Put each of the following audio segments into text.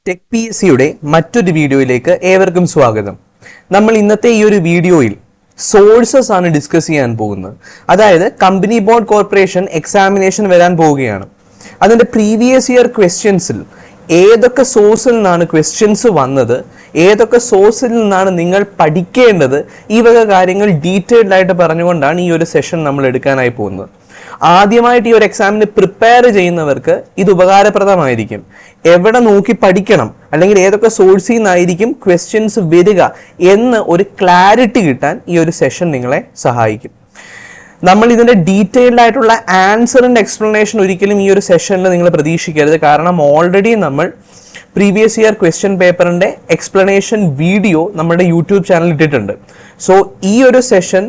Tech P S സിയുടെ മറ്റൊരു വീഡിയോയിലേക്ക് ഏവർക്കും സ്വാഗതം. നമ്മൾ ഇന്നത്തെ ഈ ഒരു വീഡിയോയിൽ സോഴ്സസ് ആണ് ഡിസ്കസ് ചെയ്യാൻ പോകുന്നത്. അതായത് കമ്പനി ബോർഡ് കോർപ്പറേഷൻ എക്സാമിനേഷൻ വരാൻ പോവുകയാണ്. അതിൻ്റെ പ്രീവിയസ് ഇയർ ക്വസ്റ്റ്യൻസിൽ ഏതൊക്കെ സോഴ്സിൽ നിന്നാണ് ക്വസ്റ്റ്യൻസ് വന്നത്, ഏതൊക്കെ സോഴ്സിൽ നിന്നാണ് നിങ്ങൾ പഠിക്കേണ്ടത്, ഈ വക കാര്യങ്ങൾ ഡീറ്റെയിൽഡ് ആയിട്ട് പറഞ്ഞുകൊണ്ടാണ് ഈ ഒരു സെഷൻ നമ്മൾ എടുക്കാനായി പോകുന്നത്. ആദ്യമായിട്ട് ഈ ഒരു എക്സാമിന് പ്രിപ്പയർ ചെയ്യുന്നവർക്ക് ഇത് ഉപകാരപ്രദമായിരിക്കും. എവിടെ നോക്കി പഠിക്കണം അല്ലെങ്കിൽ ഏതൊക്കെ സോഴ്സിൽ നിന്നായിരിക്കും ക്വസ്റ്റ്യൻസ് വരിക എന്ന് ഒരു ക്ലാരിറ്റി കിട്ടാൻ ഈ ഒരു സെഷൻ നിങ്ങളെ സഹായിക്കും. നമ്മൾ ഇതിന്റെ ഡീറ്റെയിൽഡ് ആയിട്ടുള്ള ആൻസറിന്റെ എക്സ്പ്ലനേഷൻ ഒരിക്കലും ഈ ഒരു സെഷനിൽ നിങ്ങൾ പ്രതീക്ഷിക്കരുത്. കാരണം ഓൾറെഡി നമ്മൾ പ്രീവിയസ് ഇയർ ക്വസ്റ്റ്യൻ പേപ്പറിന്റെ എക്സ്പ്ലനേഷൻ വീഡിയോ നമ്മുടെ യൂട്യൂബ് ചാനൽ ഇട്ടിട്ടുണ്ട്. സോ ഈ ഒരു സെഷൻ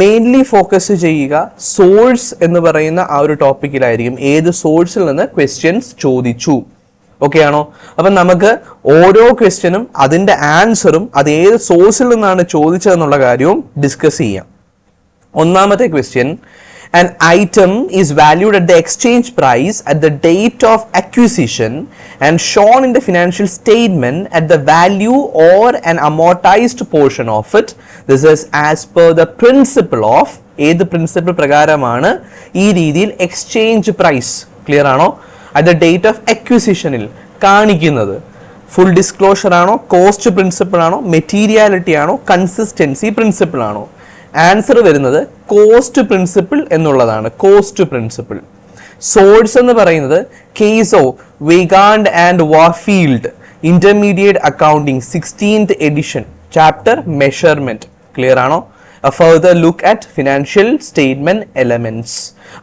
മെയിൻലി ഫോക്കസ് ചെയ്യുക സോഴ്സ് എന്ന് പറയുന്ന ആ ഒരു ടോപ്പിക്കിലായിരിക്കും. ഏത് സോഴ്സിൽ നിന്ന് ക്വസ്റ്റ്യൻസ് ചോദിച്ചു, ഓക്കെ ആണോ? അപ്പം നമുക്ക് ഓരോ ക്വസ്റ്റ്യനും അതിന്റെ ആൻസറും അത് ഏത് സോഴ്സിൽ നിന്നാണ് ചോദിച്ചതെന്നുള്ള കാര്യവും ഡിസ്കസ് ചെയ്യാം. ഒന്നാമത്തെ question, an item is valued at the exchange price at the date of acquisition and shown in the financial statement at the value or an amortized portion of it. This is as per the principle of ഏത് principle പ്രകാരമാണ് ഈ രീതിയിൽ exchange price, clear ആണോ, at the date of acquisitionൽ കാണിക്കുന്നത്? Full disclosure ആണോ, cost principle ആണോ, materiality ആണോ, കൺസിസ്റ്റൻസി പ്രിൻസിപ്പിൾ ആണോ? ആൻസർ വരുന്നത് കോസ്റ്റ് പ്രിൻസിപ്പിൾ എന്നുള്ളതാണ്. Cost principle. സോഴ്സ് എന്ന് പറയുന്നത് Kieso Weygandt and Warfield intermediate accounting 16th edition chapter measurement, clear ആണോ? A further look at financial statement elements.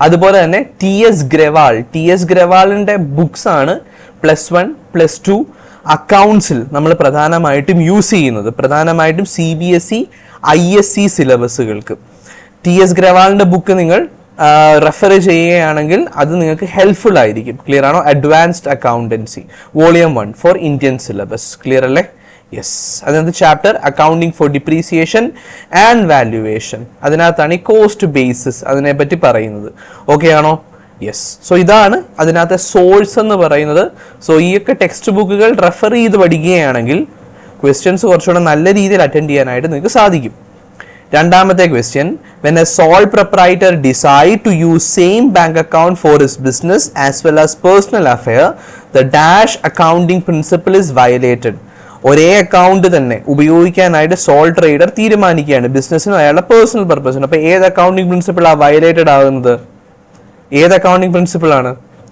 അതുപോലെ തന്നെ ടി.എസ്. ഗ്രവാളിന്റെ ബുക്സ് ആണ് +1 +2 അക്കൗണ്ട്സിൽ നമ്മൾ പ്രധാനമായിട്ടും യൂസ് ചെയ്യുന്നത്, പ്രധാനമായിട്ടും CBSE ISC സിലബസുകൾക്ക്. ടി.എസ്. ഗ്രവാളിന്റെ ബുക്ക് നിങ്ങൾ റെഫർ ചെയ്യുകയാണെങ്കിൽ അത് നിങ്ങൾക്ക് ഹെൽപ്ഫുൾ ആയിരിക്കും, ക്ലിയർ ആണോ? Advanced accountancy volume 1 for Indian syllabus, clear അല്ലേ? യെസ്. അതിനകത്ത് chapter accounting for depreciation and valuation, അതിനകത്താണ് ഈ കോസ്റ്റ് ബേസിസ് അതിനെപ്പറ്റി പറയുന്നത്, ഓക്കെ ആണോ? യെസ്. സോ ഇതാണ് അതിനകത്തെ സോഴ്സ് എന്ന് പറയുന്നത്. സോ ഈ ഒക്കെ ടെക്സ്റ്റ് ബുക്കുകൾ റെഫർ ചെയ്ത് പഠിക്കുകയാണെങ്കിൽ ക്വസ്റ്റ്യൻസ് കുറച്ചുകൂടെ നല്ല രീതിയിൽ അറ്റൻഡ് ചെയ്യാനായിട്ട് നിങ്ങൾക്ക് സാധിക്കും. രണ്ടാമത്തെ question, when a sole proprietor decide to use same bank account for his business as well as personal affair, the dash accounting principle is violated. ഒരേ അക്കൗണ്ട് തന്നെ ഉപയോഗിക്കാനായിട്ട് സോൾ ട്രേഡർ തീരുമാനിക്കുകയാണ് ബിസിനസ്സിനും അയാളുടെ പേഴ്സണൽ പർപ്പസിനും. അപ്പൊ ഏത് അക്കൗണ്ടിങ് പ്രിൻസിപ്പിൾ ആ violated ആകുന്നത്? ഏത് അക്കൗണ്ടിങ് പ്രിൻസിപ്പിൾ ആണ്?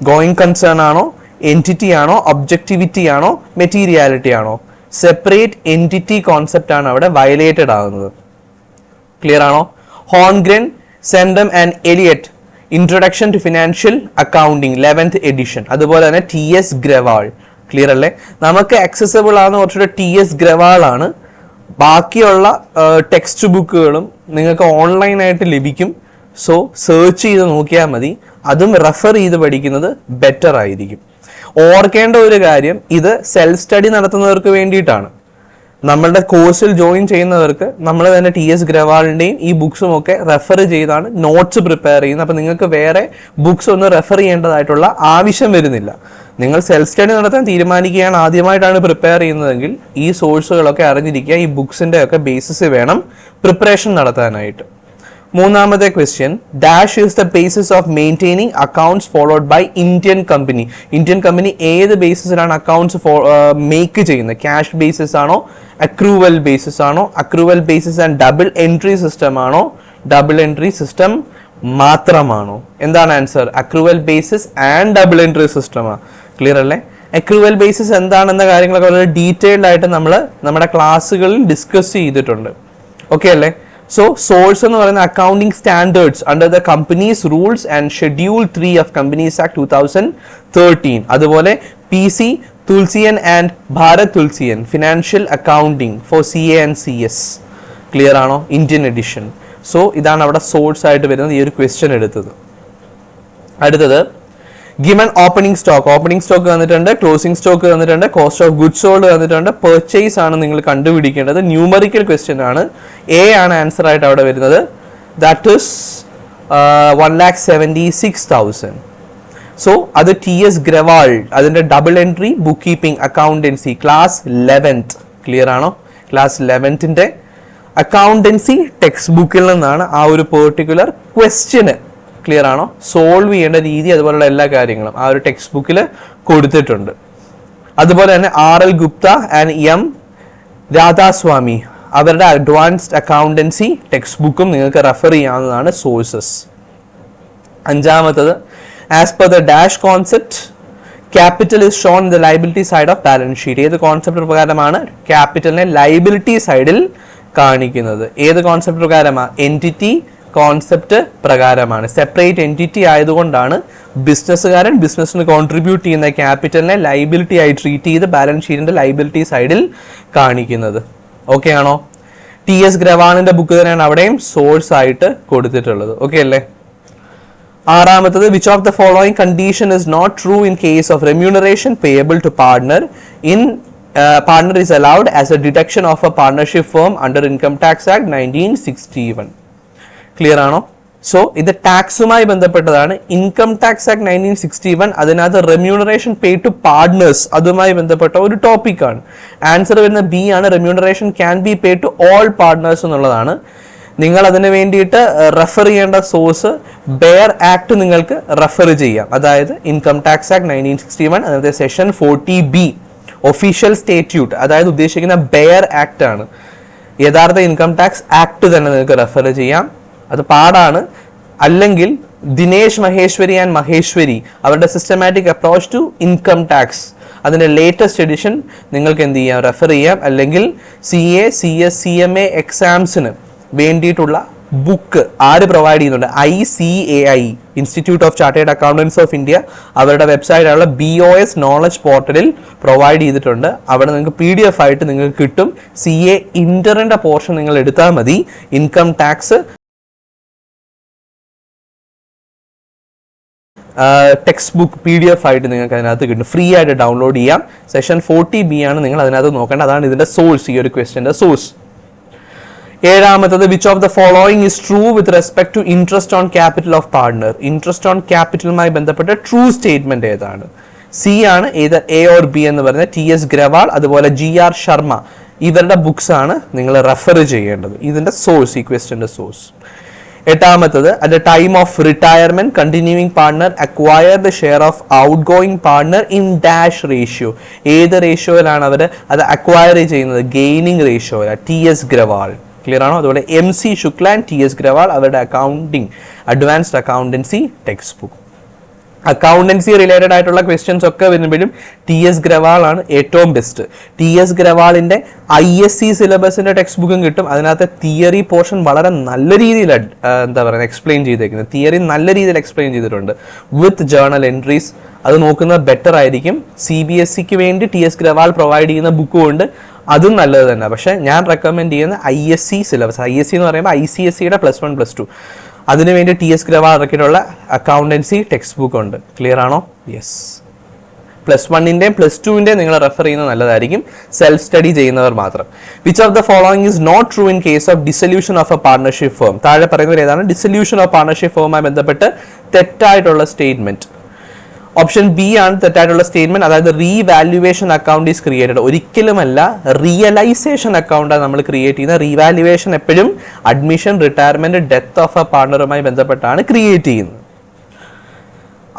ഗോയിങ് കൺസേൺ ആണോ, എൻറ്റിറ്റി ആണോ, ഒബ്ജക്ടിവിറ്റി ആണോ, മെറ്റീരിയാലിറ്റി ആണോ? സെപ്പറേറ്റ് എൻറ്റിറ്റി കോൺസെപ്റ്റ് ആണ് അവിടെ വയലേറ്റഡ് ആകുന്നത്, ക്ലിയർ ആണോ? Horngren, Sundem and Elliott introduction to financial accounting 11th edition, അതുപോലെ തന്നെ ടി.എസ്. ഗ്രവാൾ, ക്ലിയർ അല്ലേ? നമുക്ക് ആക്സസിബിൾ ആകുന്ന കുറച്ചുകൂടെ ടി.എസ്. ഗ്രവാൾ ആണ്. ബാക്കിയുള്ള ടെക്സ്റ്റ് ബുക്കുകളും നിങ്ങൾക്ക് ഓൺലൈനായിട്ട് ലഭിക്കും. സോ സെർച്ച് ചെയ്ത് നോക്കിയാൽ മതി. അതും റെഫർ ചെയ്ത് പഠിക്കുന്നത് ബെറ്റർ ആയിരിക്കും. ഓർക്കേണ്ട ഒരു കാര്യം, ഇത് സെൽഫ് സ്റ്റഡി നടത്തുന്നവർക്ക് വേണ്ടിയിട്ടാണ്. നമ്മളുടെ കോഴ്സിൽ ജോയിൻ ചെയ്യുന്നവർക്ക് നമ്മൾ തന്നെ ടി.എസ്. ഗ്രവാളിൻ്റെയും ഈ ബുക്സും ഒക്കെ റെഫർ ചെയ്താണ് നോട്ട്സ് പ്രിപ്പയർ ചെയ്യുന്നത്. അപ്പം നിങ്ങൾക്ക് വേറെ ബുക്സ് ഒന്നും റെഫർ ചെയ്യേണ്ടതായിട്ടുള്ള ആവശ്യം വരുന്നില്ല. നിങ്ങൾ സെൽഫ് സ്റ്റഡി നടത്താൻ തീരുമാനിക്കുകയാണ്, ആദ്യമായിട്ടാണ് പ്രിപ്പയർ ചെയ്യുന്നതെങ്കിൽ ഈ സോഴ്സുകളൊക്കെ അറിഞ്ഞിരിക്കുക. ഈ ബുക്സിൻ്റെ ഒക്കെ ബേസിസ് വേണം പ്രിപ്പറേഷൻ നടത്താനായിട്ട്. മൂന്നാമത്തെ question, dash is the basis of maintaining accounts followed by Indian company. Indian company ഏത് ബേസിസിലാണ് അക്കൗണ്ട്സ് മേക്ക് ചെയ്യുന്നത്? ക്യാഷ് ബേസിസ് ആണോ, അക്രൂവൽ ബേസിസ് ആണോ? Accrual basis and double entry system ആണോ, ഡബിൾ എൻട്രി സിസ്റ്റം മാത്രമാണോ? എന്താണ് answer? Accrual basis and double entry സിസ്റ്റമാണ്, clear അല്ലേ? അക്രൂവൽ ബേസിസ് എന്താണെന്ന കാര്യങ്ങളൊക്കെ വളരെ ഡീറ്റെയിൽഡ് ആയിട്ട് നമ്മൾ നമ്മുടെ ക്ലാസ്സുകളിൽ ഡിസ്കസ് ചെയ്തിട്ടുണ്ട്, ഓക്കെ അല്ലേ? സോ സോഴ്സ് എന്ന് പറയുന്ന accounting standards under the companies rules and schedule 3 of companies act 2013, അതുപോലെ PC Tulsian and Bharat Tulsian financial accounting for CA and CS, clear ആണോ? Indian edition. സോ ഇതാണ് അവിടെ സോഴ്സ് ആയിട്ട് വരുന്നത് ഈ ഒരു ക്വസ്റ്റ്യൻ എടുത്തത്. അടുത്തത്, ഗിവൺ ഓപ്പണിംഗ് സ്റ്റോക്ക് തന്നിട്ടുണ്ട്, ക്ലോസിംഗ് സ്റ്റോക്ക് തന്നിട്ടുണ്ട്, കോസ്റ്റ് ഓഫ് ഗുഡ്സ് സോൾഡ് തന്നിട്ടുണ്ട്, പെർച്ചേസ് ആണ് നിങ്ങൾ കണ്ടുപിടിക്കേണ്ടത്. ന്യൂമറിക്കൽ ക്വസ്റ്റ്യൻ ആണ്. എ ആണ് ആൻസർ ആയിട്ട് അവിടെ വരുന്നത്. That is 1,76,000. സോ അത് TS ഗ്രവാൾ, അതിന്റെ double entry book keeping accountancy class 11th. Clear ആണോ? ക്ലാസ് 11th അക്കൗണ്ടൻസി ടെക്സ്റ്റ് ബുക്കിൽ നിന്നാണ് ആ ഒരു പെർട്ടിക്കുലർ ക്വസ്റ്റ്യന്, ക്ലിയർ ആണോ, സോൾവ് ചെയ്യേണ്ട രീതി അതുപോലുള്ള എല്ലാ കാര്യങ്ങളും ആ ഒരു ടെക്സ്റ്റ് ബുക്കിൽ കൊടുത്തിട്ടുണ്ട്. അതുപോലെ തന്നെ RL ഗുപ്ത ആൻഡ് M രാധാസ്വാമി അവരുടെ അഡ്വാൻസ്ഡ് അക്കൗണ്ടൻസി ടെക്സ്റ്റ് ബുക്കും നിങ്ങൾക്ക് റെഫർ ചെയ്യാവുന്നതാണ് സോഴ്സസ്. അഞ്ചാമത്തത്, as per the dash concept capital is shown in the liability side of balance sheet. ഏത് കോൺസെപ്റ്റ് പ്രകാരമാണ് ക്യാപിറ്റലിനെ ലയബിലിറ്റി സൈഡിൽ കാണിക്കുന്നത്? ഏത് കോൺസെപ്റ്റ് പ്രകാരമാണ്? എൻറ്റിറ്റി കോൺസെപ്റ്റ് പ്രകാരമാണ്. സെപ്പറേറ്റ് എൻറ്റിറ്റി ആയതുകൊണ്ടാണ് ബിസിനസ്സുകാരൻ ബിസിനസ്സിന് കോൺട്രിബ്യൂട്ട് ചെയ്യുന്ന ക്യാപിറ്റലിനെ ലയബിലിറ്റി ആയി ട്രീറ്റ് ചെയ്ത് ബാലൻസ് ഷീറ്റിന്റെ ലയബിലിറ്റി സൈഡിൽ കാണിക്കുന്നത്. ഓക്കെ ആണോ? TS ഗ്രവാളിന്റെ ബുക്ക് തന്നെയാണ് അവിടെയും സോഴ്സ് ആയിട്ട് കൊടുത്തിട്ടുള്ളത്. ഓക്കെ അല്ലേ? ആറാമത്തത്, which of the following condition is not true in case of remuneration payable to partner in partner is allowed as a deduction of a partnership firm under Income Tax Act 1961. Clear ആണോ? So ഇത് ടാക്സുമായി ബന്ധപ്പെട്ടതാണ്. Income tax act 1961 അതിനകത്ത് remuneration pay to partners അതുമായി ബന്ധപ്പെട്ട ഒരു ടോപ്പിക്കാണ്. Answer വരുന്ന B ആണ്. Remuneration can be pay to all partners എന്നുള്ളതാണ്. നിങ്ങൾ അതിന് വേണ്ടിയിട്ട് റെഫർ ചെയ്യേണ്ട സോഴ്സ് ബെയർ ആക്ട് നിങ്ങൾക്ക് റെഫർ ചെയ്യാം. അതായത് ഇൻകം ടാക്സ് ആക്ട് 1961 അതിനകത്തെ സെഷൻ 40B ഒഫീഷ്യൽ സ്റ്റേറ്റ്യൂട്ട്, അതായത് ഉദ്ദേശിക്കുന്ന ബെയർ ആക്ട് ആണ്. യഥാർത്ഥ ഇൻകം ടാക്സ് ആക്ട് തന്നെ നിങ്ങൾക്ക് റെഫർ ചെയ്യാം. അത് പാടാണ്. അല്ലെങ്കിൽ ദിനേശ് മഹേശ്വരി ആൻഡ് മഹേശ്വരി അവരുടെ systematic approach to income tax അതിന്റെ ലേറ്റസ്റ്റ് എഡിഷൻ നിങ്ങൾക്ക് എന്ത് ചെയ്യാം? റെഫർ ചെയ്യാം. അല്ലെങ്കിൽ CA CS CMA എക്സാംസിന് വേണ്ടിയിട്ടുള്ള ബുക്ക് ആര് പ്രൊവൈഡ് ചെയ്യുന്നുണ്ട്? ICAI institute of chartered accountants of India അവരുടെ വെബ്സൈറ്റായുള്ള BOS നോളജ് പോർട്ടലിൽ പ്രൊവൈഡ് ചെയ്തിട്ടുണ്ട്. അവിടെ നിങ്ങൾക്ക് PDF ആയിട്ട് നിങ്ങൾക്ക് കിട്ടും. CA ഇന്ററിന്റെ പോർഷൻ നിങ്ങൾ എടുത്താൽ മതി. Income tax text book PDF ആയിട്ട് നിങ്ങൾക്ക് അതിനകത്ത് കിട്ടും. ഫ്രീ ആയിട്ട് ഡൗൺലോഡ് ചെയ്യാം. സെഷൻ 40B ആണ് നിങ്ങൾ അതിനകത്ത് നോക്കേണ്ടത്. അതാണ് ഇതിന്റെ സോഴ്സ്, ഈ ഒരു ക്വസ്റ്റ്യന്റെ സോഴ്സ്. ഏഴാമത്തത്, which of the following is true with respect to interest on capital of partner. Interest on ക്യാപിറ്റലുമായി ബന്ധപ്പെട്ട ട്രൂ സ്റ്റേറ്റ്മെന്റ് ഏതാണ്? സി ആണ്. ഏത് A or B എന്ന് പറയുന്നത് TS ഗ്രവാൾ അതുപോലെ GR ശർമ്മ ഇവരുടെ ബുക്സ് ആണ് നിങ്ങൾ റെഫർ ചെയ്യേണ്ടത്. ഇതിന്റെ സോഴ്സ്, ഈ ക്വസ്റ്റ്യന്റെ സോഴ്സ്. എട്ടാമത്തത്, at the time of retirement continuing partner acquire the share of outgoing partner in dash ratio. ഏത് റേഷ്യോയിലാണ് അവർ അത് അക്വയർ ചെയ്യുന്നത്? ഗെയിനിങ് റേഷ്യോയിലാണ്. TS ഗ്രവാൾ. ക്ലിയർ ആണോ? അതുപോലെ MC Shukla and TS Grewal അവരുടെ accounting advanced accountancy text book. Accountancy related ആയിട്ടുള്ള ക്വസ്റ്റ്യൻസ് ഒക്കെ വരുമ്പോഴും TS ഗ്രവാൾ ആണ് ഏറ്റവും ബെസ്റ്റ്. TS ഗ്രവാളിന്റെ ISC സിലബസിന്റെ ടെക്സ്റ്റ് ബുക്കും കിട്ടും. അതിനകത്ത് തിയറി പോർഷൻ വളരെ നല്ല രീതിയിൽ എന്താ പറയുക എക്സ്പ്ലെയിൻ ചെയ്തേക്കുന്നത്. തിയറി നല്ല രീതിയിൽ എക്സ്പ്ലെയിൻ ചെയ്തിട്ടുണ്ട് വിത്ത് ജേർണൽ എൻട്രീസ്. അത് നോക്കുന്നത് ബെറ്റർ ആയിരിക്കും. CBSEക്ക് വേണ്ടി TS ഗ്രവാൾ പ്രൊവൈഡ് ചെയ്യുന്ന ബുക്കും ഉണ്ട്, അതും നല്ലത് തന്നെ. പക്ഷെ ഞാൻ റെക്കമെൻഡ് ചെയ്യുന്ന ISC സിലബസ്. ISC എന്ന് പറയുമ്പോൾ ICSEയുടെ +1 +2 അതിനുവേണ്ടി TS ഗ്രവാൾ ഇറക്കിയിട്ടുള്ള അക്കൗണ്ടൻസി ടെക്സ്റ്റ് ബുക്ക് ഉണ്ട്. ക്ലിയർ ആണോ? യെസ്. +1ന്റെയും +2ന്റെയും നിങ്ങൾ റെഫർ ചെയ്യുന്നത് നല്ലതായിരിക്കും, സെൽഫ് സ്റ്റഡി ചെയ്യുന്നവർ മാത്രം. Which of the following is not true in case of dissolution of a partnership firm. താഴെ പറയുന്നത് ഏതാണ് ഡിസൊല്യൂഷൻ ഓഫ് പാർട്ണർഷിപ്പ് ഫേമുമായി ബന്ധപ്പെട്ട് തെറ്റായിട്ടുള്ള സ്റ്റേറ്റ്മെന്റ്? ഓപ്ഷൻ B ആണ് തെറ്റായിട്ടുള്ള സ്റ്റേറ്റ്മെന്റ്. അതായത് റീവാല്യുവേഷൻ അക്കൗണ്ട് ഈസ് ക്രിയേറ്റഡ്. ഒരിക്കലുമല്ല, റിയലൈസേഷൻ അക്കൗണ്ടാണ് നമ്മൾ ക്രിയേറ്റ് ചെയ്യുന്നത്. റീവാല്യുവേഷൻ എപ്പോഴും admission, retirement, death of a പാർട്ണറുമായി ബന്ധപ്പെട്ടാണ് ക്രിയേറ്റ് ചെയ്യുന്നത്.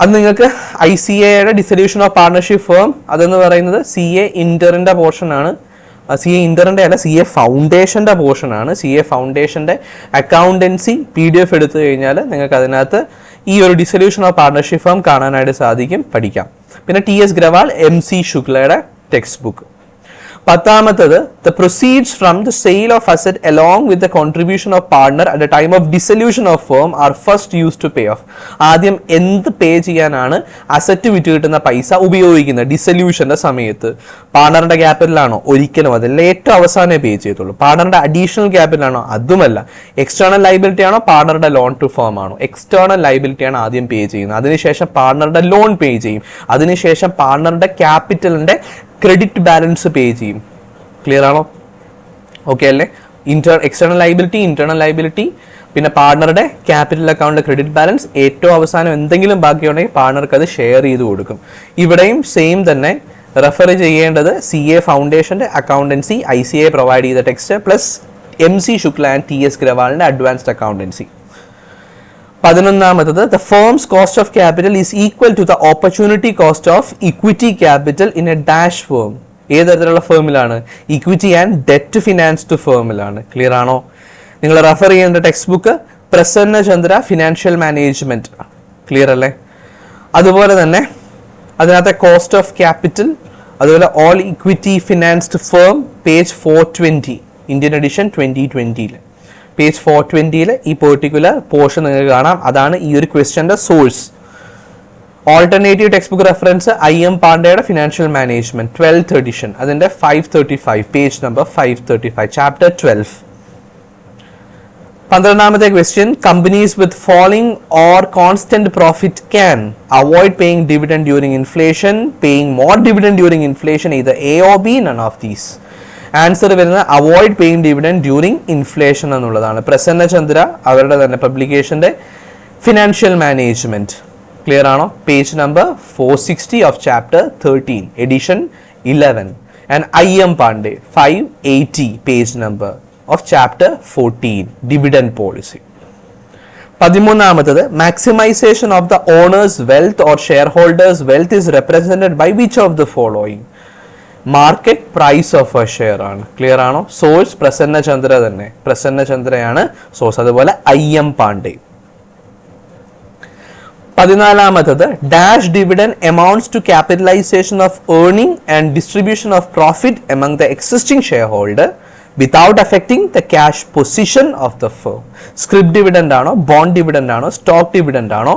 അത് നിങ്ങൾക്ക് ICAയുടെ ഡിസൊല്യൂഷൻ ഓഫ് പാർട്ണർഷിപ്പ് ഫേം അതെന്ന് പറയുന്നത് CA ഇന്ററിന്റെ പോർഷൻ ആണ്. CA ഇന്ററിന്റെ അല്ല, CA ഫൗണ്ടേഷന്റെ പോർഷൻ ആണ്. CA ഫൗണ്ടേഷന്റെ അക്കൗണ്ടൻസി PDF എടുത്തു കഴിഞ്ഞാൽ നിങ്ങൾക്ക് അതിനകത്ത് ഈ ഒരു ഡിസൊല്യൂഷൻ ഓഫ് പാർട്ണർഷിപ്പ് ഫേം കാണാനായിട്ട് സാധിക്കും, പഠിക്കാം. പിന്നെ TS ഗ്രവാൾ MC ശുക്ലയുടെ ടെക്സ്റ്റ് ബുക്ക്. പത്താമത്തത്, the proceeds from the sale of asset along with the contribution of partner at the time of dissolution of firm are first used to pay off. ആദ്യം എന്ത് പേ ചെയ്യാനാണ് asset വിറ്റ് കിട്ടുന്ന പൈസ ഉപയോഗിക്കുന്നത് ഡിസൊല്യൂഷന്റെ സമയത്ത്? പാർട്ണറിന്റെ ക്യാപിറ്റലാണോ? ഒരിക്കലും അതല്ല, ഏറ്റവും അവസാനമേ പേ ചെയ്തുള്ളൂ. പാർട്ണറിന്റെ അഡീഷണൽ ക്യാപിറ്റലാണോ? അതുമല്ല. എക്സ്റ്റേണൽ ലൈബിലിറ്റി ആണോ? പാർട്ണറുടെ ലോൺ ടു ഫേം ആണോ? എക്സ്റ്റേണൽ ലൈബിലിറ്റിയാണ് ആദ്യം പേ ചെയ്യുന്നത്. അതിനുശേഷം പാർട്ണറുടെ ലോൺ പേ ചെയ്യും. അതിനുശേഷം പാർട്ണറുടെ ക്യാപിറ്റലിന്റെ ക്രെഡിറ്റ് ബാലൻസ് പേ ചെയ്യും. ക്ലിയർ ആണോ? ഓക്കെ അല്ലേ? എക്സ്റ്റേണൽ ലൈബിലിറ്റി, ഇന്റേണൽ ലൈബിലിറ്റി, പിന്നെ പാർട്ണറുടെ ക്യാപിറ്റൽ അക്കൗണ്ട് ക്രെഡിറ്റ് ബാലൻസ്, ഏറ്റവും അവസാനം എന്തെങ്കിലും ബാക്കിയുണ്ടെങ്കിൽ പാർട്ണർക്ക് അത് ഷെയർ ചെയ്ത് കൊടുക്കും. ഇവിടെയും സെയിം തന്നെ റെഫർ ചെയ്യേണ്ടത് CA ഫൗണ്ടേഷന്റെ അക്കൗണ്ടൻസി, ICA പ്രൊവൈഡ് ചെയ്ത text plus MC Shukla and TS ഗ്രവാളിന്റെ അഡ്വാൻസ്ഡ് അക്കൗണ്ടൻസി. 11ാമത്തത് the firm's cost of capital is equal to the opportunity cost of equity capital in a dash firm. ഏത് തരത്തിലുള്ള ഫേമിലാണ്? Equity and debt financed ഫേമിലാണ്. Clear ആണോ? നിങ്ങൾ refer ചെയ്യേണ്ട text book Prasanna Chandra financial management. Clear അല്ലേ? അതുപോലെ തന്നെ അതിനകത്തെ കോസ്റ്റ് ഓഫ് ക്യാപിറ്റൽ, അതുപോലെ all equity financed firm, page 420, Indian edition 2020. Page 420 ഈ പെർട്ടിക്കുലർ പോർഷൻ നിങ്ങൾക്ക് കാണാം. അതാണ് ഈ ഒരു ക്വസ്റ്റ്യന്റെ source. Alternative text book reference IM പാണ്ഡെയുടെ ഫിനാൻഷ്യൽ മാനേജ്മെന്റ് 12th എഡിഷൻ, അതിന്റെ 535, പേജ് നമ്പർ 535, ചാപ്റ്റർ 12. 12ാമത്തെ question, companies with falling or constant profit can avoid paying dividend during inflation, paying more dividend during inflation, either A or B, none of these. Answer വരുന്നത് avoid paying dividend during inflation എന്നുള്ളതാണ്. പ്രസന്ന ചന്ദ്ര അവരുടെ തന്നെ പബ്ലിക്കേഷന്റെ financial management. Clear ആണോ? Page number 460 of chapter 13, edition 11. And IM Pande 580, page number of chapter 14, dividend policy. 13ാമത്തത്, maximisation of the owners wealth or shareholders wealth is represented by which of the following? Market price of a share ആണ്. Clear ആണോ? Source Prasanna Chandra തന്നെ, Prasanna ചന്ദ്രയാണ് source. അതുപോലെ IM Pande. 14ാമത്തത്, dash dividend amounts to capitalisation of earning and distribution of profit among the existing shareholder without affecting the cash position of the firm. Script dividend ആണോ, bond dividend ആണോ, stock dividend ആണോ,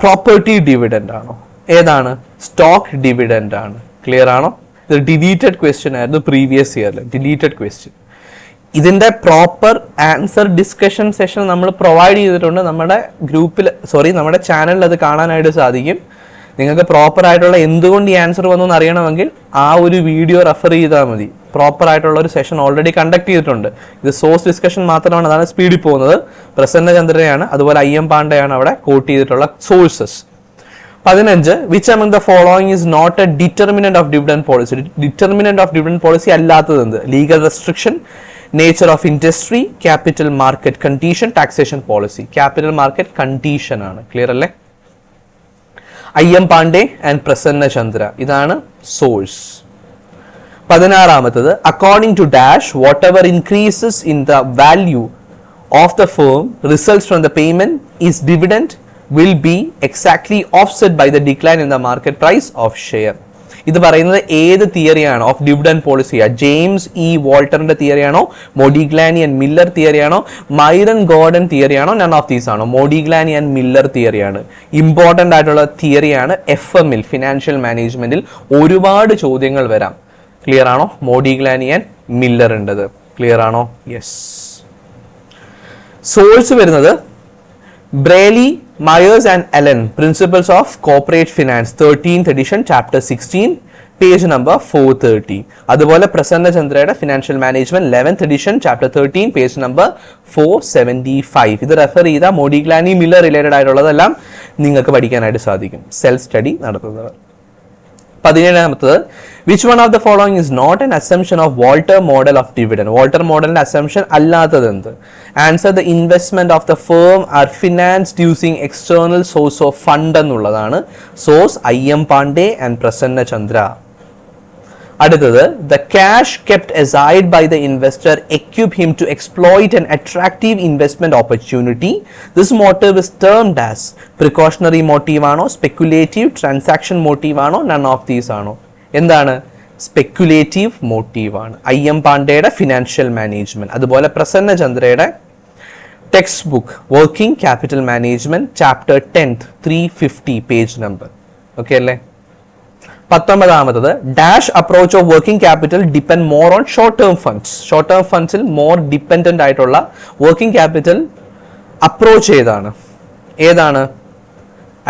property dividend ആണോ? ഏതാണ്? Stock dividend ആണ്. Clear ആണോ? ഇത് deleted question ആയിരുന്നു previous ഇയറിൽ, ഡിലീറ്റഡ് ക്വസ്റ്റ്യൻ. ഇതിന്റെ പ്രോപ്പർ ആൻസർ ഡിസ്കഷൻ സെഷൻ നമ്മൾ പ്രൊവൈഡ് ചെയ്തിട്ടുണ്ട് നമ്മുടെ ഗ്രൂപ്പിൽ, നമ്മുടെ ചാനലിൽ. അത് കാണാനായിട്ട് സാധിക്കും. നിങ്ങൾക്ക് പ്രോപ്പർ ആയിട്ടുള്ള എന്തുകൊണ്ട് ഈ ആൻസർ വന്നു എന്ന് അറിയണമെങ്കിൽ ആ ഒരു വീഡിയോ റെഫർ ചെയ്താൽ മതി. പ്രോപ്പർ ആയിട്ടുള്ള ഒരു സെഷൻ ഓൾറെഡി കണ്ടക്ട് ചെയ്തിട്ടുണ്ട്. ഇത് സോഴ്സ് ഡിസ്കഷൻ മാത്രമാണ്, അതാണ് സ്പീഡിൽ പോകുന്നത്. പ്രസന്ന ചന്ദ്രയാണ്, അതുപോലെ IM പാണ്ഡെയാണ് അവിടെ കോട്ട് ചെയ്തിട്ടുള്ള sources. 15, which among the following is not a determinant of dividend policy? Determinant of dividend policy അല്ലാത്തത് എന്ത്? Legal restriction, nature of industry, capital market condition, taxation policy. Capital market condition ആണ്. Clear അല്ലേ? IM Pandey and Prasanna Chandra, ഇതാണ് source. 16ാമത്തത്, according to dash whatever increases in the value of the firm results from the payment is dividend will be exactly offset by the decline in the market price of share. ഇത് പറയുന്നത് ഏത് തിയറിയാണോ of dividend പോളിസിയാ? James വാൾട്ടറിന്റെ തിയറിയാണോ, Modigliani and Miller തിയറിയാണോ, Myron Gordon തിയറിയാണോ? None of these ആണോ? മോഡിഗ്ലാനി ആൻഡ് മില്ലർ തിയറിയാണ്. ഇമ്പോർട്ടൻ്റ് ആയിട്ടുള്ള തിയറിയാണ്. FM-ൽ ഫിനാൻഷ്യൽ മാനേജ്മെന്റിൽ ഒരുപാട് ചോദ്യങ്ങൾ വരാം. ക്ലിയർ ആണോ? Modigliani and മില്ലറിൻ്റെത്. ക്ലിയർ ആണോ? യെസ്. സോഴ്സ് വരുന്നത് ബ്രേലി, Myers and Allen, Principles of Corporate Finance, 13th edition, chapter 16, page number 430. അതുപോലെ പ്രസന്ന ചന്ദ്രയുടെ financial management 11th edition, chapter 13, page number 475. ഇത് റെഫർ ചെയ്ത മോഡിഗ്ലാനി മില്ലർ റിലേറ്റഡ് ആയിട്ടുള്ളതെല്ലാം നിങ്ങൾക്ക് പഠിക്കാനായിട്ട് സാധിക്കും, സെൽഫ് സ്റ്റഡി നടത്തുന്നവർ. 17ാമത്തത്, which one of the following is not an assumption of Walter model of dividend? Walter മോഡലിന്റെ assumption അല്ലാത്തത് എന്ത്? Answer, the investment of the firm are financed using external source of fund എന്നുള്ളതാണ്. Source IM Pandey and Prasanna Chandra. അടുത്തത്, the cash kept aside by the investor equip him to exploit an attractive investment opportunity. This motive is termed as precautionary motive ആണോ, speculative transaction motive ആണോ, none of these ആണോ? എന്താണ്? Speculative motive ആണ്. IM പാണ്ഡെയുടെ financial management. അതുപോലെ പ്രസന്ന ചന്ദ്രയുടെ text book working capital management, chapter 10th, 350, page number. Okay അല്ലേ? 19ാമത്തത്, dash approach of working capital depend more on short term funds. Short term ഫണ്ട്സിൽ more dependent ആയിട്ടുള്ള വർക്കിംഗ് ക്യാപിറ്റൽ അപ്രോച്ച് ഏതാണ്?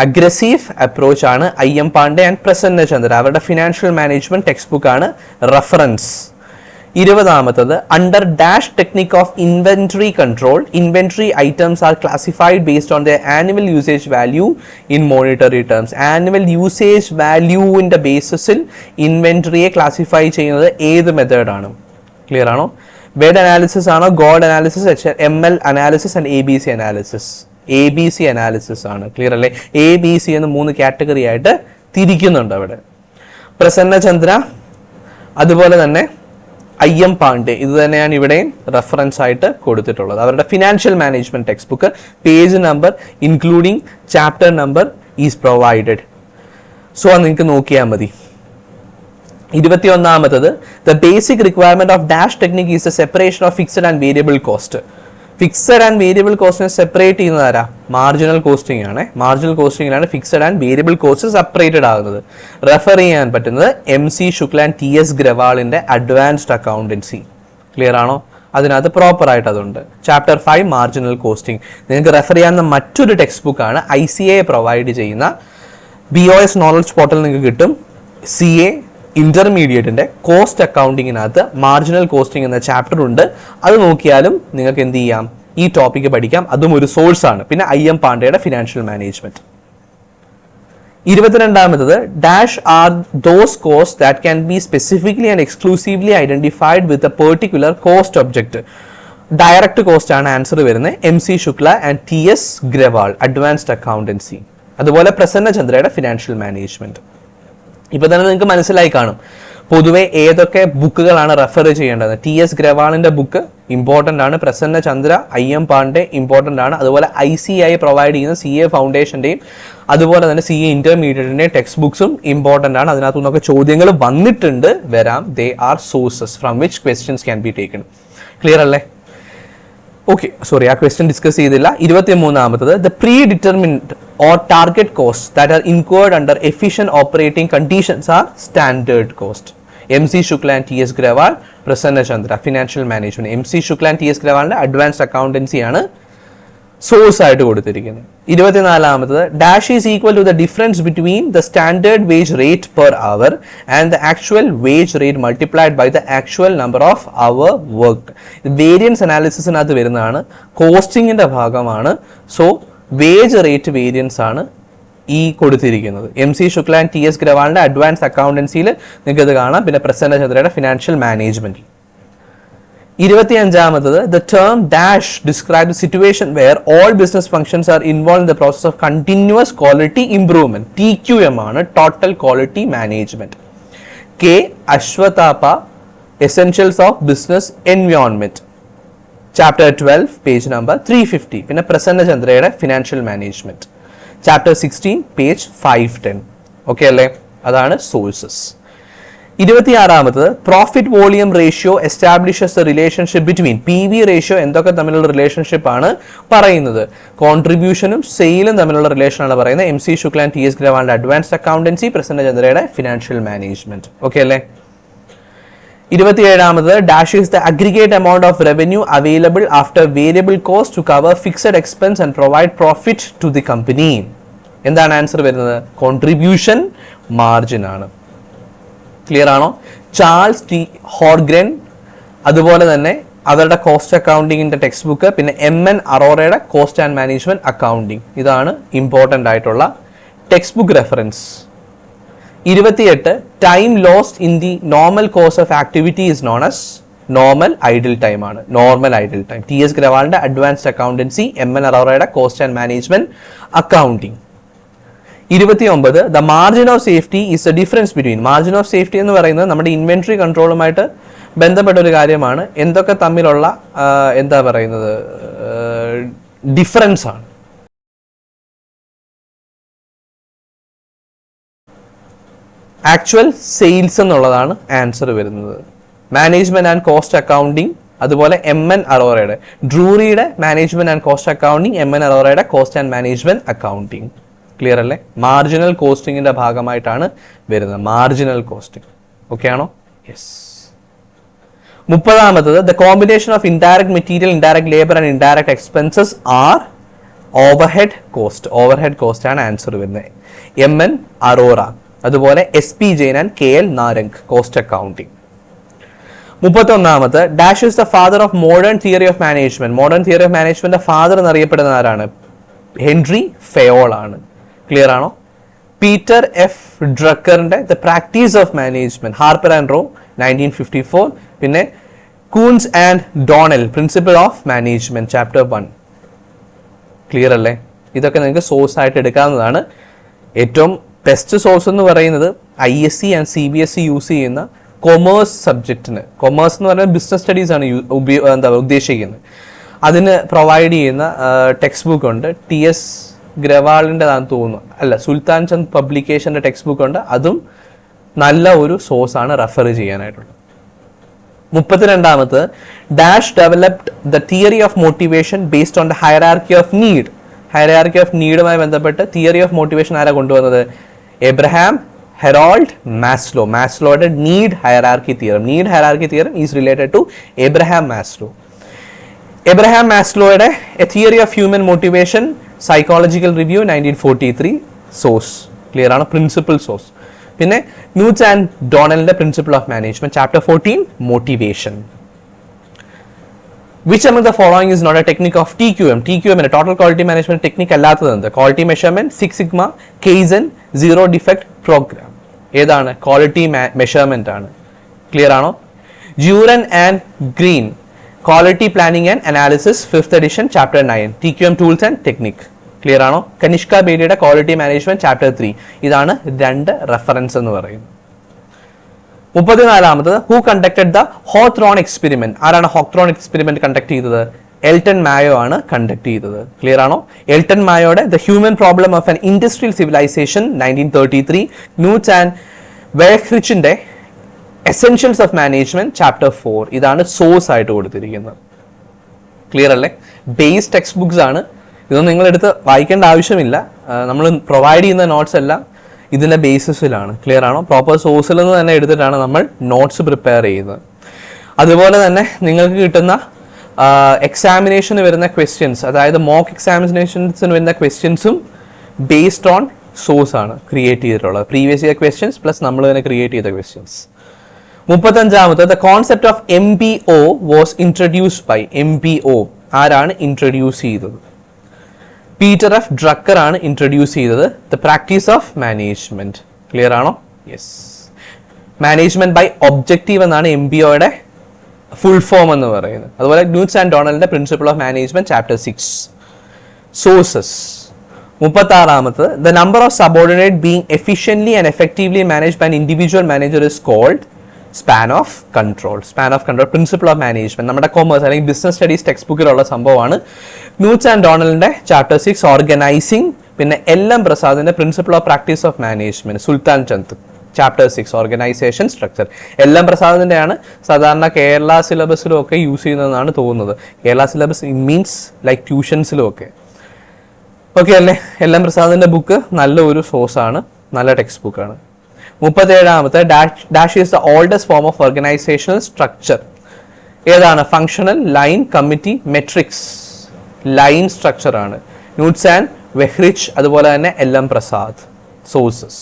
Aggressive approach ആണ്. IM Pandey and Prasanna Chandra അവരുടെ financial management text book ആണ് reference. 20ാമത്തത് under dash technique of inventory control inventory items are classified based on the annual usage value in monetary terms. Annual usage വാല്യൂവിന്റെ ബേസിസിൽ ഇൻവെന്ററിയെ classify ചെയ്യുന്നത് ഏത് മെത്തേഡാണ്? ക്ലിയർ ആണോ? വെഡ് അനാലിസിസ് ആണോ, GOD analysis, ML analysis and ABC analysis? ABC analysis ആണ്. Clear അല്ലേ? ABC എന്ന് 3 കാറ്റഗറി ആയിട്ട് തിരിക്കുന്നുണ്ട് അവിടെ. പ്രസന്ന ചന്ദ്ര, അതുപോലെ തന്നെ IM പാണ്ഡെ, ഇത് തന്നെയാണ് ഇവിടെയും റെഫറൻസ് ആയിട്ട് കൊടുത്തിട്ടുള്ളത്. അവരുടെ financial management text book page number including chapter number is provided. So അത് നിങ്ങൾക്ക് നോക്കിയാൽ മതി. 21ാമത്തത് the basic requirement of dash technique is the separation of fixed and variable cost. Fixed and variable കോസ്റ്റിനെ സെപ്പറേറ്റ് ചെയ്യുന്നത് ആരാ? മാർജിനൽ കോസ്റ്റിംഗ് ആണ്. മാർജിനൽ കോസ്റ്റിംഗിലാണ് fixed and variable cost separated ആകുന്നത്. റെഫർ ചെയ്യാൻ പറ്റുന്നത് MC ശുക്ല ആൻഡ് TS ഗ്രവാളിന്റെ അഡ്വാൻസ്ഡ് അക്കൗണ്ടൻസി. ക്ലിയർ ആണോ? അതിനകത്ത് പ്രോപ്പർ ആയിട്ട് അതുണ്ട്. Chapter 5 marginal costing. നിങ്ങൾക്ക് റെഫർ ചെയ്യാവുന്ന മറ്റൊരു ടെക്സ്റ്റ് ബുക്കാണ് ICA പ്രൊവൈഡ് ചെയ്യുന്ന BOS നോളജ് പോർട്ടൽ. നിങ്ങൾക്ക് കിട്ടും CA ഇന്റർമീഡിയറ്റിന്റെ കോസ്റ്റ് അക്കൗണ്ടിങ്ങിനകത്ത് മാർജിനൽ കോസ്റ്റിംഗ് എന്ന ചാപ്റ്റർ ഉണ്ട്. അത് നോക്കിയാലും നിങ്ങൾക്ക് എന്ത് ചെയ്യാം, ഈ ടോപ്പിക്ക് പഠിക്കാം. അതും ഒരു സോഴ്സ് ആണ്. പിന്നെ IM പാണ്ഡെയുടെ ഫിനാൻഷ്യൽ മാനേജ്മെന്റ്. 22ാമത്തത് dash are those cost that can be specifically and exclusively identified with a particular cost object. Direct cost ആണ് ആൻസർ വരുന്നത്. MC Shukla and TS Grewal advanced accountancy. അതുപോലെ പ്രസന്ന ചന്ദ്രയുടെ ഫിനാൻഷ്യൽ മാനേജ്മെന്റ്. ഇപ്പൊ തന്നെ നിങ്ങൾക്ക് മനസ്സിലായി കാണും പൊതുവെ ഏതൊക്കെ ബുക്കുകളാണ് റെഫർ ചെയ്യേണ്ടത്. TS ഗ്രവാളിന്റെ ബുക്ക് ഇമ്പോർട്ടന്റ് ആണ്. പ്രസന്ന ചന്ദ്ര, IM പാണ്ഡെ ഇമ്പോർട്ടന്റ് ആണ്. അതുപോലെ ICI പ്രൊവൈഡ് ചെയ്യുന്ന CA ഫൗണ്ടേഷന്റെയും അതുപോലെ തന്നെ CA ഇന്റർമീഡിയറ്റിന്റെയും ടെക്സ്റ്റ് ബുക്സും ഇമ്പോർട്ടന്റ് ആണ്. അതിനകത്തു നിന്നൊക്കെ ചോദ്യങ്ങൾ വന്നിട്ടുണ്ട്, വരാം. They are sources from which questions can be taken. Clear അല്ലേ? ഓക്കെ, സോറി, ആ ക്വസ്റ്റ്യൻ ഡിസ്കസ് ചെയ്തില്ല. 23ാമത്തത് the predetermined or target costs that are incurred under efficient operating conditions are standard cost. MC Shukla and TS Grawal, Prasanna Chandra, financial management. MC Shukla and TS Grawal advanced accountancy ആണ് source ആയിട്ട് കൊടുത്തിരിക്കുന്നത്. 24ാമത്തത് dash is equal to the difference between the standard wage rate per hour and the actual wage rate multiplied by the actual number of hour work. Variance അനാലിസിസിനകത്ത് വരുന്നതാണ്, കോസ്റ്റിംഗിന്റെ ഭാഗമാണ്. So wage rate variance ആണ് ഈ കൊടുത്തിരിക്കുന്നത്. MC Shukla and TS ഗ്രവാളിന്റെ advance അക്കൗണ്ടൻസിയിൽ നിങ്ങൾക്ക് ഇത് കാണാം. പിന്നെ പ്രസന്ന ചന്ദ്രയുടെ ഫിനാൻഷ്യൽ മാനേജ്മെന്റ്. 25ാമത്തത് the term dash describe the situation where all business functions are involve in the process of continuous quality improvement. TQM ആണ്, total quality management. K Aswathappa, essentials of business environment, chapter 12 page number 350. പിന്നെ പ്രസന്ന ചന്ദ്രയുടെ financial management, chapter 16 page 510. Okay അല്ലേ? അതാണ് sources. 26ാമത്തത് profit volume ratio establishes the relationship between. PV ratio എന്തൊക്കെ തമ്മിലുള്ള relationship ആണ് പറയുന്നത്? കോൺട്രിബ്യൂഷനും സെയിലും തമ്മിലുള്ള റിലേഷൻ ആണ് പറയുന്നത്. MC ശുക്ല ആൻഡ് TS ഗ്രവാളിന്റെ അഡ്വാൻസ്ഡ് അക്കൗണ്ടൻസി, പ്രസന്ന ചന്ദ്രയുടെ ഫിനാൻഷ്യൽ മാനേജ്മെന്റ്. ഓക്കെ അല്ലേ? 27ാമത് dash is the aggregate amount of revenue available after variable cost to cover fixed expense and provide profit to the company. എന്താണ് ആൻസർ വരുന്നത്? Contribution margin ആണ്. Clear ആണോ? Charles T. Horngren, അതുപോലെ തന്നെ അവരുടെ cost അക്കൗണ്ടിങ്ങിന്റെ ടെക്സ്റ്റ് ബുക്ക്, പിന്നെ MN അറോറയുടെ കോസ്റ്റ് ആൻഡ് മാനേജ്മെന്റ് അക്കൗണ്ടിങ്. ഇതാണ് ഇമ്പോർട്ടന്റ് ആയിട്ടുള്ള text book reference. 28 time lost in the normal course of activity is known as normal idle time ആണ്. Normal idle time. TS ഗ്രവാളിന്റെ അഡ്വാൻസ്ഡ് അക്കൗണ്ടൻസി, MN അറോറയുടെ cost and management accounting. 29 the margin of safety is the difference between. Margin of safety എന്ന് പറയുന്നത് നമ്മുടെ inventory കൺട്രോളുമായിട്ട് ബന്ധപ്പെട്ട ഒരു കാര്യമാണ്. എന്തൊക്കെ തമ്മിലുള്ള എന്താ പറയുന്നത് ഡിഫറൻസ് ആണ്. ആക്ച്വൽ സെയിൽസ് എന്നുള്ളതാണ് ആൻസർ വരുന്നത്. മാനേജ്മെന്റ് ആൻഡ് കോസ്റ്റ് അക്കൗണ്ടിങ്, അതുപോലെ MN അറോറയുടെ, ഡ്രൂറിയുടെ management and cost accounting, MN അറോറയുടെ cost and management accounting. Clear അല്ലേ? മാർജിനൽ കോസ്റ്റിംഗിന്റെ ഭാഗമായിട്ടാണ് വരുന്നത്. Marginal costing. ഓക്കെ ആണോ? യെസ്. 30ാമത്തത് the combination of indirect material, indirect labour and indirect expenses are overhead cost. Overhead cost ആണ് ആൻസർ വരുന്നത്. MN Arora, അതുപോലെ SP Jain and KL Narang cost accounting. 31ാമത് dash is the father of modern theory of management. Modern theory of management father എന്നറിയപ്പെടുന്ന ആരാണ്? Henri Fayol ആണ്. Clear ആണോ? Peter F ഡ്രക്കറിന്റെ the practice of management, Harper and Row 1954. പിന്നെ Koontz and Donnell principle of management chapter 1. Clear അല്ലേ? ഇതൊക്കെ നിങ്ങൾക്ക് source ആയിട്ട് എടുക്കാവുന്നതാണ്. ഏറ്റവും ബെസ്റ്റ് സോഴ്സ് എന്ന് പറയുന്നത് ISC ആൻഡ് CBSE യൂസ് ചെയ്യുന്ന കൊമേഴ്സ് സബ്ജക്റ്റിന്, കൊമേഴ്സ് എന്ന് പറഞ്ഞാൽ ബിസിനസ് സ്റ്റഡീസ് ആണ് ഉദ്ദേശിക്കുന്നത്, അതിന് പ്രൊവൈഡ് ചെയ്യുന്ന ടെക്സ്റ്റ് ബുക്ക് ഉണ്ട്. TS ഗ്രവാളിൻ്റെതാണെന്ന് തോന്നുന്നു, അല്ല സുൽത്താൻ ചന്ദ് പബ്ലിക്കേഷൻ്റെ ടെക്സ്റ്റ് ബുക്ക് ഉണ്ട്. അതും നല്ല ഒരു സോഴ്സാണ് റെഫർ ചെയ്യാനായിട്ടുള്ളത്. 32ാമത് dash developed the theory of motivation based on the hierarchy of need. Hierarchy of നീഡുമായി ബന്ധപ്പെട്ട് തിയറി ഓഫ് മോട്ടിവേഷൻ ആരാ കൊണ്ടുവന്നത്? Abraham Harold Maslow. മാസ്ലോയുടെ need hierarchy theorem. Need hierarchy theorem is related to Abraham Maslow. Abraham മാസ്ലോയുടെ a theory of human motivation psychological review 1943 source. Clear ആണ്? Principal source. പിന്നെ ന്യൂട്സ് and ഡോണലിന്റെ principle of management chapter 14 motivation. Which among the following is not a technique of TQM? TQM is total quality management technique അല്ലാത്തത്. Quality measurement, six sigma, kaizen, zero defect program. ഏതാണ്? Quality measurement ആണ്. Clear ആണോ? Juran and Green quality planning and analysis 5th edition chapter 9 TQM tools and technique. Clear ആണോ? കനിഷ്ക ബേഡിയുടെ quality management chapter 3. ഇതാണ് 2 reference എന്ന് പറയുന്നത്. 34ാമത് who conducted the Hawthorne experiment. ആരാണ് ഹോത്രോൺ എക്സ്പെരിമെന്റ് കണ്ടക്ട് ചെയ്തത്? എൽട്ടൺ മായോ ആണ് കണ്ടക്ട് ചെയ്തത്. ക്ലിയർ ആണോ? എൽട്ടൺ മായോയുടെ the human problem of an industrial civilisation 1933. ന്യൂട്സ് ആൻഡ് വെഹ്റിച്ചിന്റെ എസെൻഷ്യൽസ് ഓഫ് മാനേജ്മെന്റ് ചാപ്റ്റർ 4. ഇതാണ് സോഴ്സ് ആയിട്ട് കൊടുത്തിരിക്കുന്നത്. ക്ലിയർ അല്ലേ? ബേസ് ടെക്സ്റ്റ് ബുക്സ് ആണ്. ഇതൊന്നും നിങ്ങളെടുത്ത് വായിക്കേണ്ട ആവശ്യമില്ല. നമ്മൾ പ്രൊവൈഡ് ചെയ്യുന്ന നോട്ട്സ് എല്ലാം ഇതിൻ്റെ ബേസിസിലാണ്. ക്ലിയർ ആണോ? പ്രോപ്പർ സോഴ്സിൽ നിന്ന് തന്നെ എടുത്തിട്ടാണ് നമ്മൾ നോട്ട്സ് പ്രിപ്പയർ ചെയ്യുന്നത്. അതുപോലെ തന്നെ നിങ്ങൾക്ക് കിട്ടുന്ന എക്സാമിനേഷന് വരുന്ന ക്വസ്റ്റ്യൻസ്, അതായത് മോക്ക് എക്സാമിനേഷൻസിന് വരുന്ന ക്വസ്റ്റ്യൻസും ബേസ്ഡ് ഓൺ സോഴ്സ് ആണ് ക്രിയേറ്റ് ചെയ്തിട്ടുള്ളത്. പ്രീവിയസ് ഇയർ ക്വസ്റ്റ്യൻസ് പ്ലസ് നമ്മൾ തന്നെ ക്രിയേറ്റ് ചെയ്ത ക്വസ്റ്റ്യൻസ്. 35ാമത് the concept of MBO was introduced by. MBO ആരാണ് ഇൻട്രൊഡ്യൂസ് ചെയ്തത്? പീറ്റർ എഫ് ഡ്രക്കർ ആണ് ഇൻട്രൊഡ്യൂസ് ചെയ്തത്. The practice of management. Clear ആണോ? യെസ്. മാനേജ്മെന്റ് ബൈ ഒബ്ജക്റ്റീവ് എന്നാണ് MBOയുടെ ഫുൾ ഫോം എന്ന് പറയുന്നത്. അതുപോലെ ന്യൂട്സ് ആൻഡ് ഡോണലിന്റെ principle of management chapter 6. Sources. 36ാമത് the number of subordinate being efficiently and effectively managed by an individual manager is called span of control. Span of control principle of management നമ്മുടെ commerce അല്ലെങ്കിൽ business studies text ബുക്കിലുള്ള സംഭവമാണ്. Koontz and ഡോണലിന്റെ chapter 6 organising. പിന്നെ LM പ്രസാദിന്റെ principle of practice of management Sultan Chand chapter 6 organisation structure. LM പ്രസാദിന്റെ ആണ് സാധാരണ കേരള സിലബസിലും ഒക്കെ യൂസ് ചെയ്യുന്നതെന്നാണ് തോന്നുന്നത്. കേരള സിലബസ് മീൻസ് ലൈക്ക് ട്യൂഷൻസിലും ഒക്കെ. ഓക്കെ അല്ലേ? LM പ്രസാദിന്റെ ബുക്ക് നല്ല ഒരു സോഴ്സ് ആണ്, നല്ല ടെക്സ്റ്റ് ബുക്കാണ്. 37ാമത്തെ dash is the oldest form of organisational structure. ഏതാണ്? Functional, line, committee, matrix. Line structure ആണ്. ന്യൂട്സ് ആൻഡ് വെഹ്റിച്ച്, അതുപോലെ തന്നെ LM Prasad. Sources.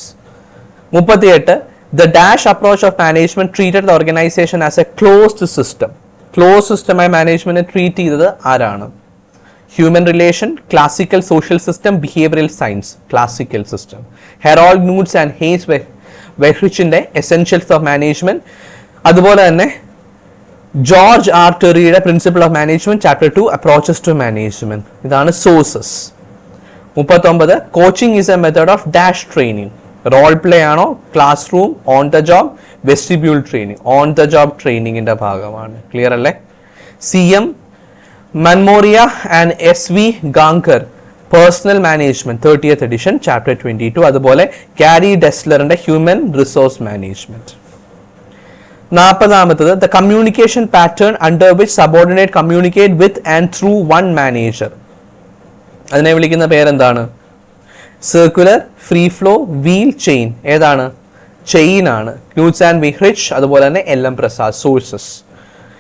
38 the dash approach of management treated the organisation as a closed system. Closed സിസ്റ്റമായി management treat ചെയ്തത് ആരാണ്? Human relation, classical social system, behavioural science. Classical system. Harold Koontz and Heinz വെഹ്റിച്ചിന്റെ essentials of management. അതുപോലെ തന്നെ George R ടെറിയുടെ principle of management chapter 2 approaches to management. ഇതാണ് sources. 39 coaching is a method of dash training. Role play ആണോ? Classroom, on the job, vestibule training. On the job ട്രെയിനിങ്ങിന്റെ ഭാഗമാണ്. Clear അല്ലേ? CM Mamoria and SV Gankar personnel management 30th edition chapter 22. അതുപോലെ Gary ഡെസ്ലറിന്റെ human resource management. 40ാമത്തത് the communication pattern under which subordinate communicate with and through one manager. അതിനെ വിളിക്കുന്ന പേരെന്താണ്? Circular, free flow, wheel, chain. ഏതാണ്? ചെയിൻ ആണ്. Koontz and Weihrich, അതുപോലെ തന്നെ LM Prasad. Sources.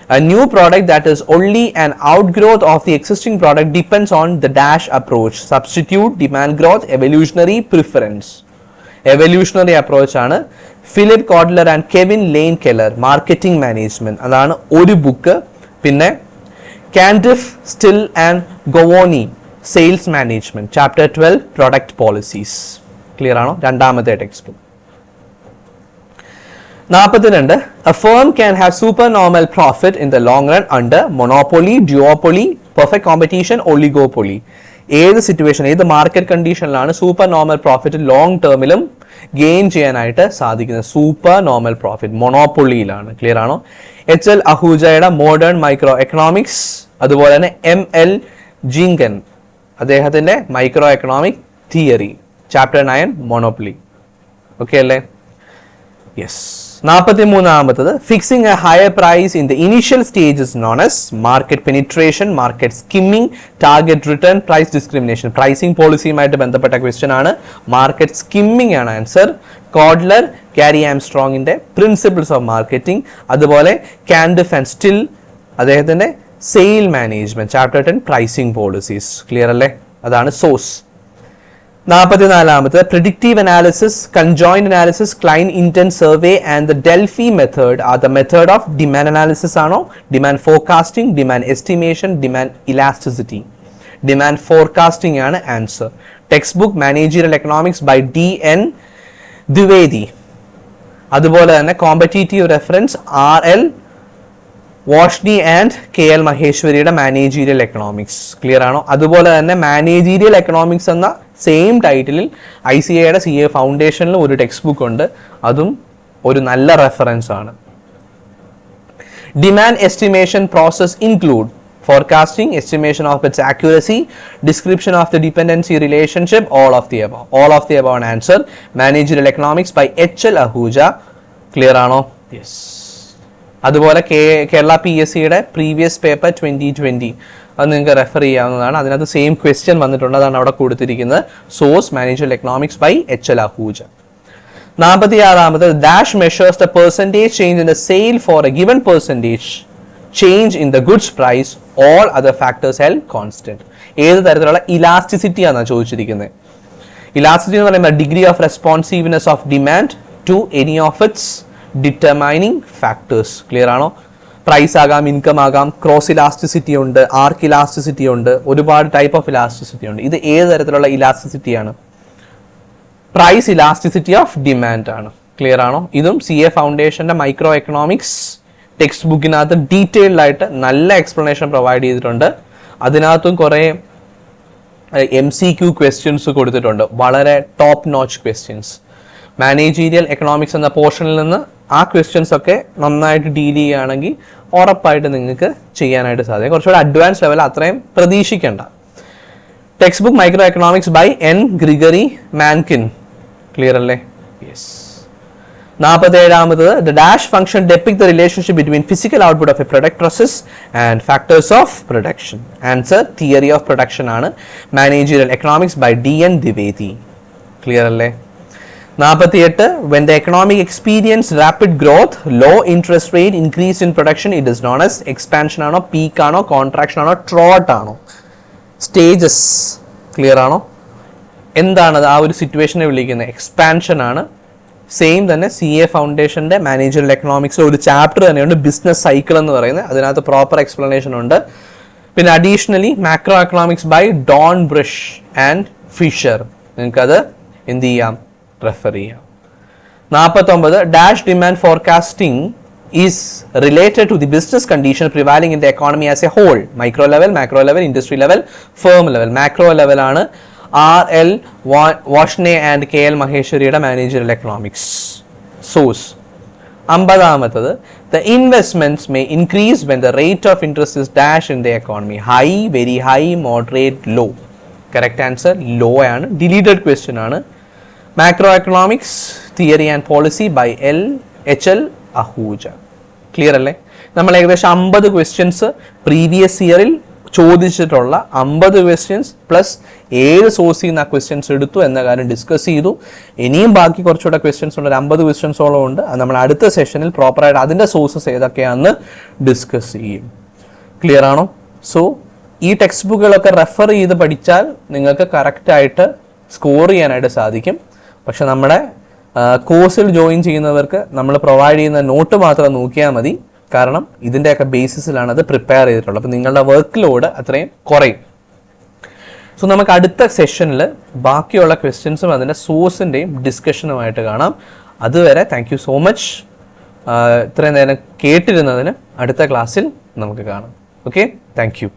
A new product that is only an outgrowth of the existing product depends on the dash approach. Substitute, demand growth, evolutionary preference. Evolutionary approach ആണ്. Philip Kotler and Kevin Lane Keller marketing management, അതാണ് ഒരു book. പിന്നെ Cundiff Still and Govoni sales management, chapter 12 product policies. Clear ആണോ? രണ്ടാമത്തെ text book. 42 a firm can have supernormal profit in the long run under monopoly, duopoly, perfect competition, oligopoly. ഏത് situation, ഏത് market കണ്ടീഷനിലാണ് super normal profit long ടേമിലും gain ചെയ്യാനായിട്ട് സാധിക്കുന്നത്? Super normal profit മൊണോപ്പൊളിയിലാണ്. Clear ആണോ? HL അഹൂജയുടെ മോഡേൺ മൈക്രോ എക്കണോമിക്സ്, അതുപോലെ തന്നെ ML ജിങ്കൻ അദ്ദേഹത്തിന്റെ micro economic theory, chapter 9 monopoly. Okay അല്ലേ? Yes. 43 fixing a higher price in the initial stage is known as market penetration, market skimming, target return, price discrimination. Pricing പോളിസിയുമായിട്ട് ബന്ധപ്പെട്ട question ആണ്. Market skimming ആണ് answer. കോഡ്ലർ, Carrie ആംസ്ട്രോങ്ങിന്റെ principles of marketing, അതുപോലെ കാൻഡിഫ് and still അദ്ദേഹത്തിന്റെ sale management, chapter 10 pricing policies. Clear അല്ലേ? അതാണ് source. 44 predictive analysis, conjoint analysis, client intent survey and the Delphi method are the method of demand analysis ആണോ, demand forecasting, demand estimation, demand elasticity. Demand forecasting ആണ് answer. Text book managerial economics by DN Dwivedi, അതുപോലെ തന്നെ competitive reference RL Varshney and KL മഹേശ്വരിയുടെ managerial economics. Clear ആണോ? അതുപോലെ തന്നെ managerial economics എന്ന same ടൈറ്റിലിൽ ICAയുടെ CA ഫൗണ്ടേഷനിലും ഒരു ടെക്സ്റ്റ് ബുക്ക് ഉണ്ട്, അതും ഒരു നല്ല റെഫറൻസ് ആണ്. Demand estimation process include forecasting, estimation of its accuracy, description of the dependency relationship, all of the above. All of the above an answer. Managerial economics by HL Ahuja. Clear ആണോ? Yes. അതുപോലെ Kerala PSCയുടെ previous paper 2020 അത് നിങ്ങൾക്ക് refer ചെയ്യാവുന്നതാണ്. അതിനകത്ത് same question വന്നിട്ടുണ്ട്, അതാണ് അവിടെ കൊടുത്തിരിക്കുന്നത്. Source managerial economics by HL Ahuja. 46 dash measures the percentage change in the sale for a given percentage change in the goods price, all other factors held constant. ഏത് തരത്തിലുള്ള elasticity ആണ് ചോദിച്ചിരിക്കുന്നത്? Elasticity എന്ന് പറയുമ്പോൾ degree of responsiveness of demand to any of its determining factors. Clear ആണോ? Price ആകാം, income ആകാം, cross elasticity ഉണ്ട്, ആർക്ക് ഇലാസ്റ്റിസിറ്റി ഉണ്ട്, ഒരുപാട് ടൈപ്പ് ഓഫ് ഇലാസ്റ്റിസിറ്റി ഉണ്ട്. ഇത് ഏത് തരത്തിലുള്ള ഇലാസ്റ്റിസിറ്റിയാണ്? പ്രൈസ് ഇലാസ്റ്റിസിറ്റി ഓഫ് ഡിമാൻഡ് ആണ്. ക്ലിയർ ആണോ? ഇതും CA ഫൗണ്ടേഷന്റെ മൈക്രോ എക്കണോമിക്സ് ടെക്സ്റ്റ് ബുക്കിനകത്ത് ഡീറ്റെയിൽഡ് ആയിട്ട് നല്ല എക്സ്പ്ലനേഷൻ പ്രൊവൈഡ് ചെയ്തിട്ടുണ്ട്. അതിനകത്തും കുറേ MCQ ക്വസ്റ്റ്യൻസ് കൊടുത്തിട്ടുണ്ട്, വളരെ top notch questions. Managerial economics എന്ന പോർഷനിൽ നിന്ന് ആ ക്വസ്റ്റ്യൻസ് ഒക്കെ നന്നായിട്ട് ഡീൽ ചെയ്യുകയാണെങ്കിൽ ഉറപ്പായിട്ട് നിങ്ങൾക്ക് ചെയ്യാനായിട്ട് സാധിക്കും. കുറച്ചുകൂടെ അഡ്വാൻസ് ലെവൽ അത്രയും പ്രതീക്ഷിക്കേണ്ട. Text book micro economics by N Gregory Mankiw. Clear അല്ലേ? Yes. 47 the dash function depict the relationship between physical output of a product process and factors of production. Answer theory of production ആണ്. Managerial economics by DN Dwivedi. Clear അല്ലേ? 48 when the economic experience rapid growth, low interest rate, increase in production, it is known as expansion ആണോ, peak ആണോ, contraction ആണോ, drought ആണോ? Stages. Clear ആണോ? എന്താണ് ആ ഒരു സിറ്റുവേഷനെ വിളിക്കുന്നത്? എക്സ്പാൻഷൻ ആണ്. സെയിം തന്നെ CA ഫൗണ്ടേഷന്റെ മാനേജറിയൽ എക്കണോമിക്സിൽ ഒരു ചാപ്റ്റർ തന്നെയുണ്ട്, ബിസിനസ് സൈക്കിൾ എന്ന് പറയുന്നത്. അതിനകത്ത് പ്രോപ്പർ എക്സ്പ്ലനേഷൻ ഉണ്ട്. പിന്നെ additionally macro economics by Dornbusch and Fischer, നിങ്ങൾക്കത് എന്ത് ചെയ്യാം? റെഫർ ചെയ്യാം. 49 dash demand forecasting is related to the business condition prevailing in the economy as a whole. Micro level, macro level, industry level, firm level. Macro level ആണ് RL Varshney and KL മഹേശ്വരിയുടെ managerial economics. Source. 50 the investments may increase when the rate of interest is dash in the economy. High, very high, moderate, low. Correct answer low ആണ്. Deleted question ആണ്. Macro economics theory and policy by HL Ahuja. Clear അല്ലേ? നമ്മൾ ഏകദേശം 50 questions previous ഇയറിൽ ചോദിച്ചിട്ടുള്ള 50 questions plus ഏത് സോഴ്സിൽ നിന്ന് ആ ക്വസ്റ്റ്യൻസ് എടുത്തു എന്ന കാര്യം ഡിസ്കസ് ചെയ്തു. ഇനിയും ബാക്കി കുറച്ചുകൂടെ ക്വസ്റ്റ്യൻസ് ഉണ്ട്, 50 ക്വസ്റ്റ്യൻസോളം ഉണ്ട്. അത് നമ്മൾ അടുത്ത സെഷനിൽ പ്രോപ്പറായിട്ട് അതിൻ്റെ സോഴ്സസ് ഏതൊക്കെയാണെന്ന് ഡിസ്കസ് ചെയ്യും. ക്ലിയർ ആണോ? സോ ഈ ടെക്സ്റ്റ് ബുക്കുകളൊക്കെ റെഫർ ചെയ്ത് പഠിച്ചാൽ നിങ്ങൾക്ക് കറക്റ്റായിട്ട് സ്കോർ ചെയ്യാനായിട്ട് സാധിക്കും. പക്ഷെ നമ്മുടെ കോഴ്സിൽ ജോയിൻ ചെയ്യുന്നവർക്ക് നമ്മൾ പ്രൊവൈഡ് ചെയ്യുന്ന നോട്ട് മാത്രം നോക്കിയാൽ മതി. കാരണം ഇതിൻ്റെയൊക്കെ ബേസിസിലാണ് അത് പ്രിപ്പയർ ചെയ്തിട്ടുള്ളത്. അപ്പോൾ നിങ്ങളുടെ വർക്ക് ലോഡ് അത്രയും കുറയും. സോ നമുക്ക് അടുത്ത സെഷനിൽ ബാക്കിയുള്ള ക്വസ്റ്റ്യൻസും അതിൻ്റെ സോഴ്സിൻ്റെയും ഡിസ്കഷനുമായിട്ട് കാണാം. അതുവരെ താങ്ക് യു സോ മച്ച്. ഇത്രയും നേരം കേട്ടിരുന്നതിന് അടുത്ത ക്ലാസ്സിൽ നമുക്ക് കാണാം. Okay, thank you.